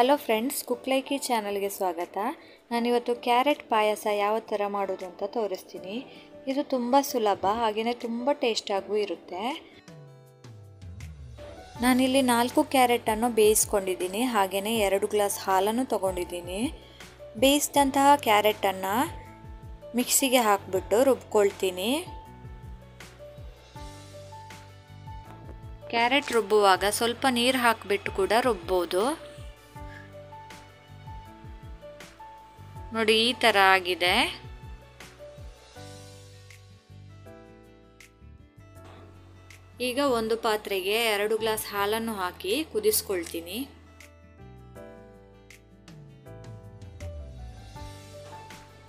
Hello friends, cook ಲೈಕಿ ಚಾನಲ್ಗೆ ಸ್ವಾಗತ. ನಾನಿವತ್ತು ಕ್ಯಾರೆಟ್ ಪಾಯಸ ಯಾವ ಥರ ಮಾಡೋದು ಅಂತ ತೋರಿಸ್ತೀನಿ. ಇದು ತುಂಬ ಸುಲಭ, ಹಾಗೆಯೇ ತುಂಬ ಟೇಸ್ಟಾಗೂ ಇರುತ್ತೆ. ನಾನಿಲ್ಲಿ 4 ಕ್ಯಾರೆಟನ್ನು ಬೇಯಿಸ್ಕೊಂಡಿದ್ದೀನಿ, ಹಾಗೆಯೇ 2 ಗ್ಲಾಸ್ ಹಾಲನ್ನು ತೊಗೊಂಡಿದ್ದೀನಿ. ಬೇಯಿಸಿದಂತಹ ಕ್ಯಾರೆಟನ್ನು ಮಿಕ್ಸಿಗೆ ಹಾಕಿಬಿಟ್ಟು ರುಬ್ಕೊಳ್ತೀನಿ. ಕ್ಯಾರೆಟ್ ರುಬ್ಬುವಾಗ ಸ್ವಲ್ಪ ನೀರು ಹಾಕಿಬಿಟ್ಟು ಕೂಡ ರುಬ್ಬೋದು. ನೋಡಿ, ಈ ಥರ ಆಗಿದೆ. ಈಗ ಒಂದು ಪಾತ್ರೆಗೆ 2 ಗ್ಲಾಸ್ ಹಾಲನ್ನು ಹಾಕಿ ಕುದಿಸ್ಕೊಳ್ತೀನಿ.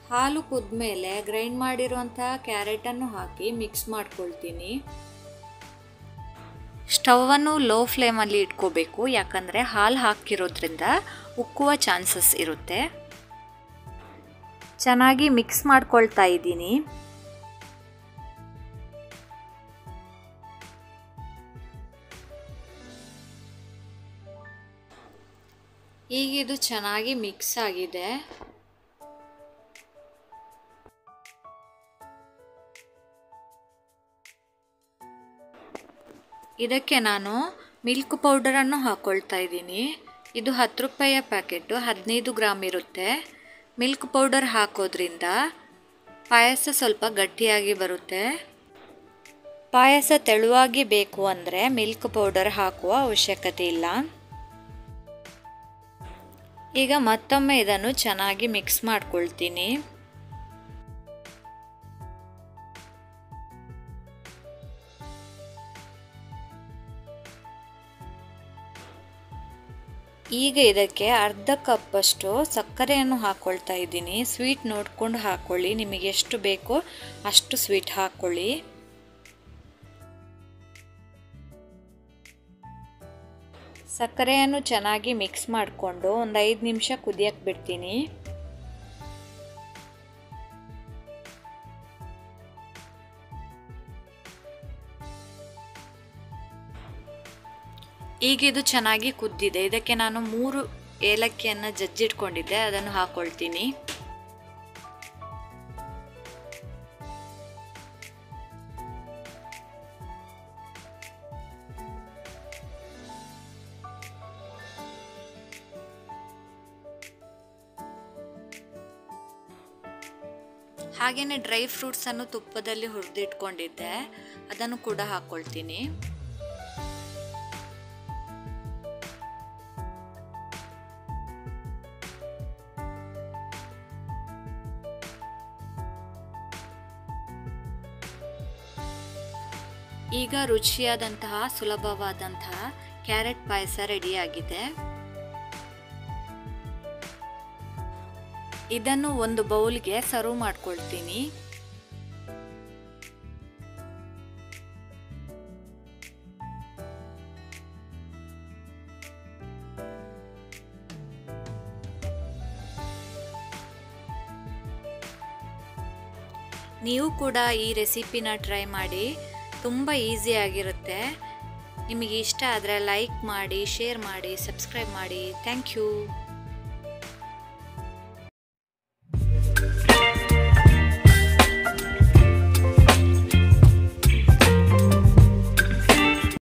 ಹಾಲು ಕುದ್ಮೇಲೆ ಗ್ರೈಂಡ್ ಮಾಡಿರುವಂತಹ ಕ್ಯಾರೆಟನ್ನು ಹಾಕಿ ಮಿಕ್ಸ್ ಮಾಡ್ಕೊಳ್ತೀನಿ. ಸ್ಟವನ್ನು ಲೋ ಫ್ಲೇಮಲ್ಲಿ ಇಟ್ಕೋಬೇಕು, ಯಾಕಂದರೆ ಹಾಲು ಹಾಕಿರೋದ್ರಿಂದ ಉಕ್ಕುವ ಚಾನ್ಸಸ್ ಇರುತ್ತೆ. ಚೆನ್ನಾಗಿ ಮಿಕ್ಸ್ ಮಾಡ್ಕೊಳ್ತಾ ಇದ್ದೀನಿ. ಈಗ ಇದು ಚೆನ್ನಾಗಿ ಮಿಕ್ಸ್ ಆಗಿದೆ. ಇದಕ್ಕೆ ನಾನು ಮಿಲ್ಕ್ ಪೌಡರನ್ನು ಹಾಕ್ಕೊಳ್ತಾ ಇದ್ದೀನಿ. ಇದು 10 ರೂಪಾಯಿಯ ಪ್ಯಾಕೆಟು, 15 ಗ್ರಾಮ್ ಇರುತ್ತೆ. ಮಿಲ್ಕ್ ಪೌಡರ್ ಹಾಕೋದ್ರಿಂದ ಪಾಯಸ ಸ್ವಲ್ಪ ಗಟ್ಟಿಯಾಗಿ ಬರುತ್ತೆ. ಪಾಯಸ ತೆಳುವಾಗಿ ಬೇಕು ಅಂದರೆ ಮಿಲ್ಕ್ ಪೌಡರ್ ಹಾಕುವ ಅವಶ್ಯಕತೆ ಇಲ್ಲ. ಈಗ ಮತ್ತೊಮ್ಮೆ ಇದನ್ನು ಚೆನ್ನಾಗಿ ಮಿಕ್ಸ್ ಮಾಡ್ಕೊಳ್ತೀನಿ. ಈಗ ಇದಕ್ಕೆ ಅರ್ಧ ಕಪ್ಪಷ್ಟು ಸಕ್ಕರೆಯನ್ನು ಹಾಕ್ಕೊಳ್ತಾ ಇದ್ದೀನಿ. ಸ್ವೀಟ್ ನೋಡ್ಕೊಂಡು ಹಾಕ್ಕೊಳ್ಳಿ, ನಿಮಗೆ ಎಷ್ಟು ಬೇಕೋ ಅಷ್ಟು ಸ್ವೀಟ್ ಹಾಕ್ಕೊಳ್ಳಿ. ಸಕ್ಕರೆಯನ್ನು ಚೆನ್ನಾಗಿ ಮಿಕ್ಸ್ ಮಾಡಿಕೊಂಡು ಒಂದು 5 ನಿಮಿಷ ಕುದಿಯಕ್ಕೆ ಬಿಡ್ತೀನಿ. ಈಗ ಇದು ಚೆನ್ನಾಗಿ ಕುದ್ದಿದೆ. ಇದಕ್ಕೆ ನಾನು 3 ಏಲಕ್ಕಿಯನ್ನು ಜಜ್ಜಿಟ್ಕೊಂಡಿದ್ದೆ, ಅದನ್ನು ಹಾಕ್ಕೊಳ್ತೀನಿ. ಹಾಗೆಯೇ ಡ್ರೈ ಫ್ರೂಟ್ಸನ್ನು ತುಪ್ಪದಲ್ಲಿ ಹುರಿದಿಟ್ಕೊಂಡಿದ್ದೆ, ಅದನ್ನು ಕೂಡ ಹಾಕ್ಕೊಳ್ತೀನಿ. ಈಗ ರುಚಿಯಾದಂತಹ ಸುಲಭವಾದಂತಹ ಕ್ಯಾರೆಟ್ ಪಾಯಸ ರೆಡಿಯಾಗಿದೆ. ಇದನ್ನು ಒಂದು ಬೌಲ್ಗೆ ಸರ್ವ್ ಮಾಡ್ಕೊಳ್ತೀನಿ. ನೀವು ಕೂಡ ಈ ರೆಸಿಪಿನ ಟ್ರೈ ಮಾಡಿ, ತುಂಬ ಈಸಿಯಾಗಿರುತ್ತೆ. ನಿಮಗೆ ಇಷ್ಟ ಆದರೆ ಲೈಕ್ ಮಾಡಿ, ಶೇರ್ ಮಾಡಿ, ಸಬ್ಸ್ಕ್ರೈಬ್ ಮಾಡಿ. Thank you.